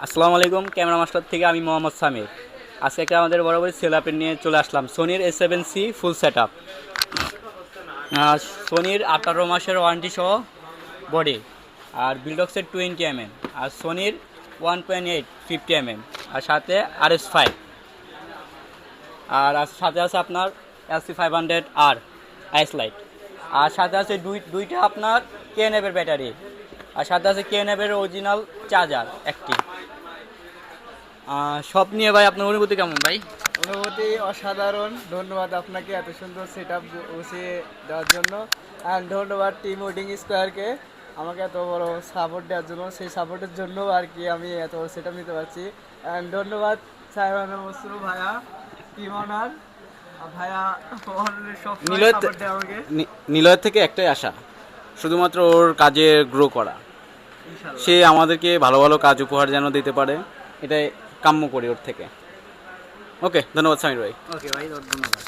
আসসালামু আলাইকুম। Camera master থেকে আমি মোহাম্মদ সামির। আজকে একটা আমাদের বরাবরই সেলআপের নিয়ে চলে আসলাম সোনির A7C ফুল সেট আপ। সোনির 18 মাসের ওয়ারেন্টি সহ বডি, আর বিল্ডক্সের 20 mm, আর সোনির 1.8 50 mm, আর সাথে RS5, আর সাথে আছে আপনার LC500R আইস লাইট, আর সাথে আছে দুইটা আপনার KNF-এর ব্যাটারি, আর সাথে আছে KNF-এর অরিজিনাল চার্জার একটি। সব নিয়ে ভাই আপনার অনুভূতি কেমন ভাই? অনুভূতি অসাধারণ। ধন্যবাদ আপনাকে এত সুন্দর সেট আপ বসিয়ে দেওয়ার জন্য, অ্যান্ড ধন্যবাদ টিম ওয়েডিং স্কোয়ারকে আমাকে এত বড় সাপোর্ট দেওয়ার জন্য। সেই সাপোর্টের জন্য আর কি আমি এত বড় সেট আপ নিতে পারছি। অ্যান্ড ধন্যবাদ সাহেবানা মসরু ভাইয়া, টিম অনার ভাইয়া, সব সাপোর্ট দেয় আমাকে। নিলয়ের থেকে একটাই আশা, শুধুমাত্র ওর কাজে গ্রো করা। সে আমাদেরকে ভালো ভালো কাজ উপহার যেন দিতে পারে, এটাই কাম্য করি ওর থেকে। ওকে, ধন্যবাদ সামির ভাই। ওকে ভাই, ধন্যবাদ।